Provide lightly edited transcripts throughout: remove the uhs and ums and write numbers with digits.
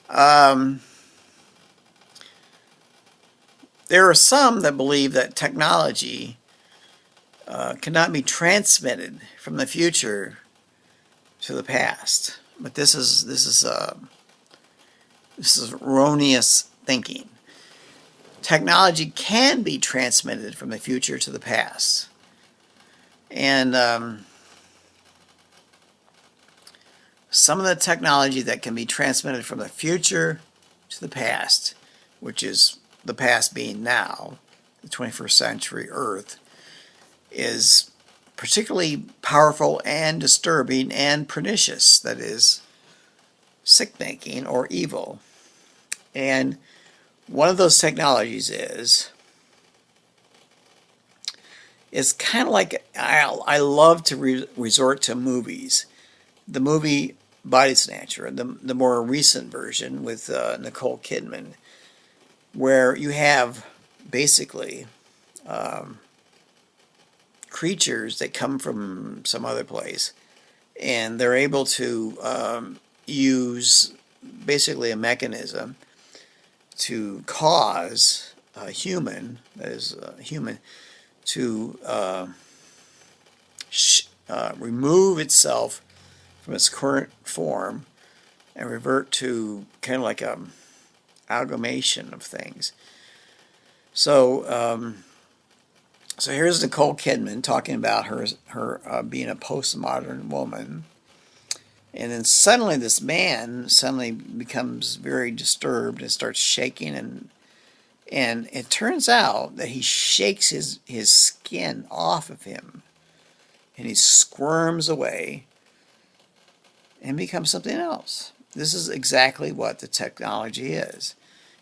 Um, there are some that believe that technology cannot be transmitted from the future to the past, but this is erroneous thinking. Technology can be transmitted from the future to the past, and some of the technology that can be transmitted from the future to the past, which is the past being now, the 21st century Earth, is particularly powerful and disturbing and pernicious, that is, sick-making or evil. And one of those technologies is kind of like, I love to resort to movies. The movie Body Snatcher, the more recent version with Nicole Kidman, where you have basically creatures that come from some other place, and they're able to use basically a mechanism to cause a human, that is a human, to remove itself from its current form and revert to kind of like a amalgamation of things. So, so here's Nicole Kidman talking about her being a postmodern woman, and then suddenly this man suddenly becomes very disturbed and starts shaking, and it turns out that he shakes his skin off of him, and he squirms away and becomes something else. This is exactly what the technology is.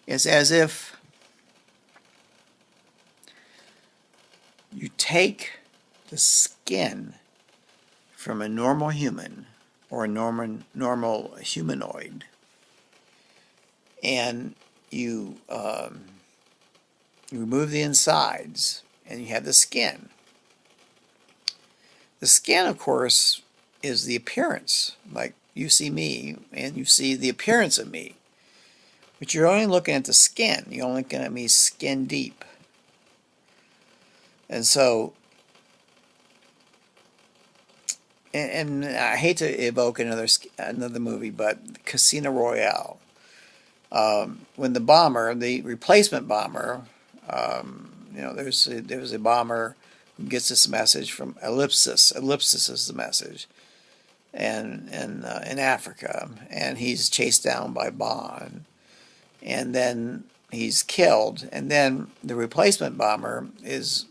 It's as if you take the skin from a normal human or a normal humanoid, and you remove the insides, and you have the skin. The skin, of course, is the appearance. Like you see me, and you see the appearance of me. But you're only looking at the skin. You're only looking at me skin deep. And so, and I hate to evoke another movie, but Casino Royale. When the replacement bomber, there was a bomber who gets this message from Ellipsis. Ellipsis is the message, and in Africa, and he's chased down by Bond, and then he's killed, and then the replacement bomber is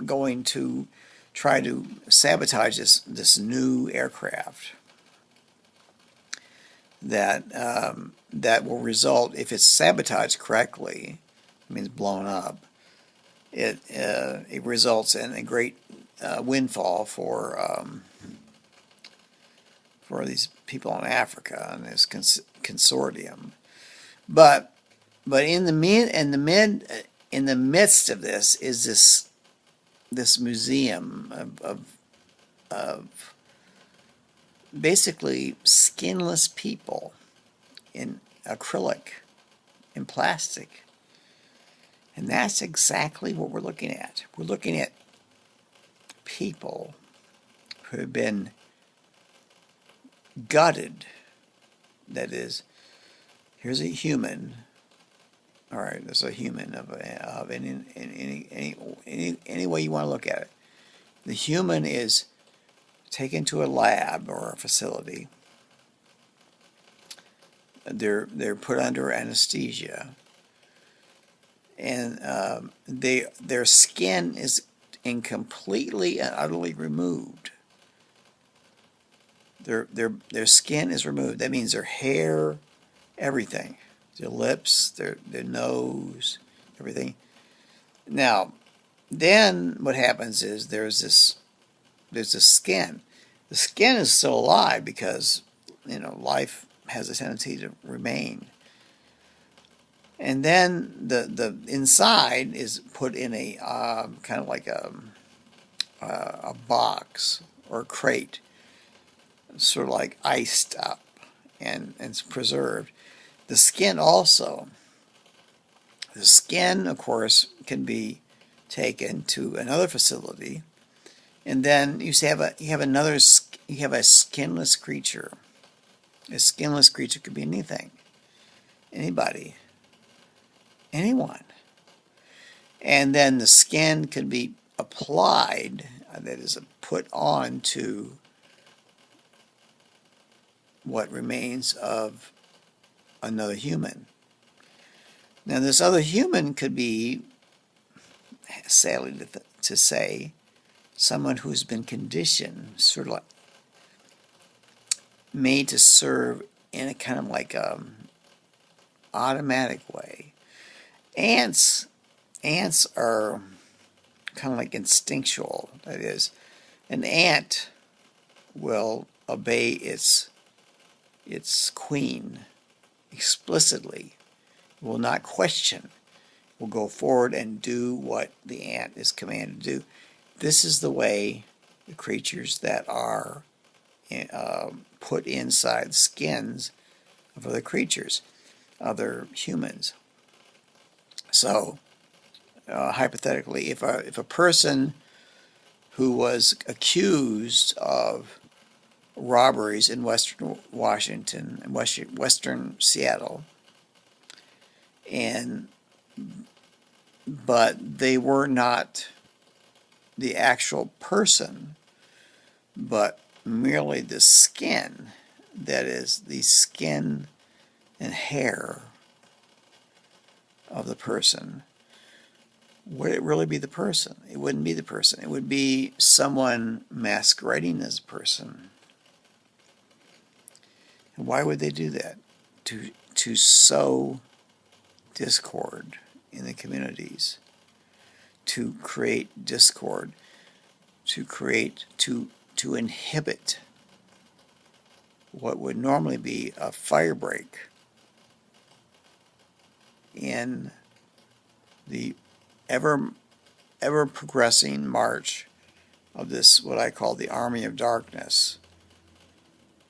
going to try to sabotage this new aircraft that will result, if it's sabotaged correctly, it means blown up, it results in a great windfall for these people in Africa and this consortium. But in the midst of this is this museum of basically skinless people in acrylic, in plastic. And that's exactly what we're looking at. We're looking at people who have been gutted. That is, here's a human. All right, there's a human of any way you want to look at it. The human is taken to a lab or a facility. They're put under anesthesia, and their skin is completely and utterly removed. Their skin is removed. That means their hair, everything, their lips, their nose, everything. Now, then what happens is there's this skin. The skin is still alive because life has a tendency to remain. And then the inside is put in a kind of like a box or a crate, sort of like iced up and it's preserved. The skin also. The skin, of course, can be taken to another facility, and then you have a skinless creature. A skinless creature could be anything, anybody, anyone. And then the skin could be applied, that is, put on to what remains of another human. Now, this other human could be, sadly to say, someone who's been conditioned, sort of like made to serve in a kind of like automatic way. Ants are kind of like instinctual. That is, an ant will obey its queen explicitly, will not question, will go forward and do what the ant is commanded to do. This is the way the creatures that are put inside the skins of other creatures, other humans. So, hypothetically, if a person who was accused of robberies in Western Washington and Western Seattle, but they were not the actual person, but merely the skin, that is, the skin and hair of the person, would it really be the person? It wouldn't be the person. It would be someone masquerading as a person. And why would they do that? To sow discord in the communities, to create discord, to inhibit what would normally be a firebreak in the ever progressing march of this, what I call the army of darkness,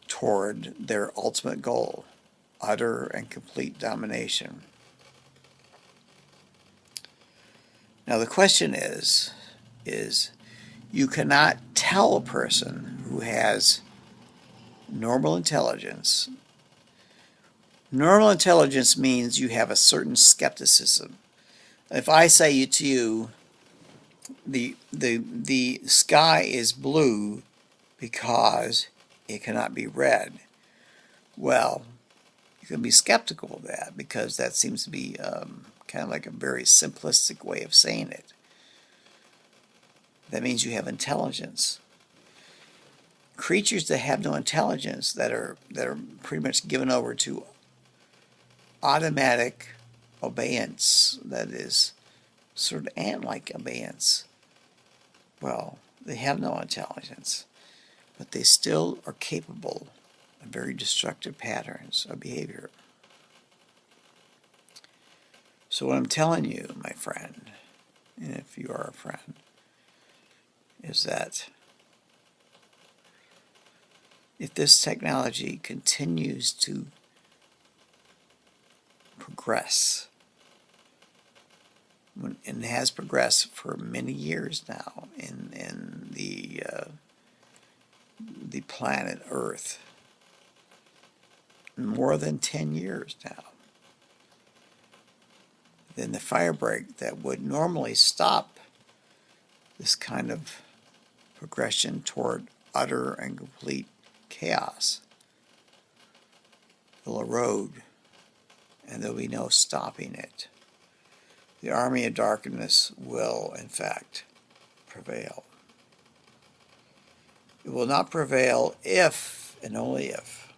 toward their ultimate goal, utter and complete domination. Now the question is you cannot tell a person who has normal intelligence. Normal intelligence means you have a certain skepticism. If I say to you, the sky is blue because it cannot be red, well, you can be skeptical of that because that seems to be kind of like a very simplistic way of saying it. That means you have intelligence. Creatures that have no intelligence, that are pretty much given over to automatic obeyance, that is, sort of ant-like obeyance, well, they have no intelligence, but they still are capable of very destructive patterns of behavior. So what I'm telling you, my friend, and if you are a friend, is that if this technology continues to progress, and has progressed for many years now in the planet Earth, more than 10 years now, then the firebreak that would normally stop this kind of progression toward utter and complete chaos will erode, and there'll be no stopping it. The army of darkness will, in fact, prevail. It will not prevail if, and only if,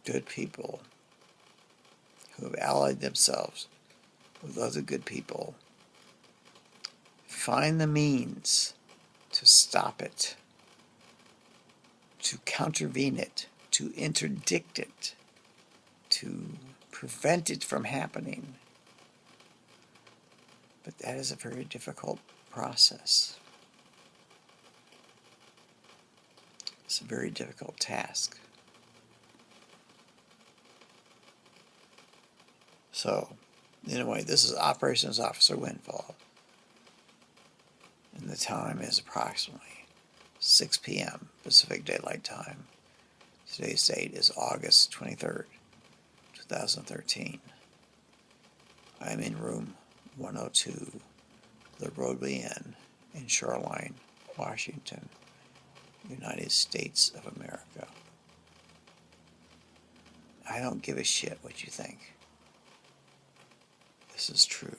good people who have allied themselves with other good people find the means to stop it, to countervene it, to interdict it, to prevent it from happening. But that is a very difficult process. It's a very difficult task. So, anyway, this is Operations Officer Windfall. And the time is approximately 6 p.m. Pacific Daylight Time. Today's date is August 23rd, 2013. I am in room 102, the Roadway Inn in Shoreline, Washington, United States of America. I don't give a shit what you think. This is true.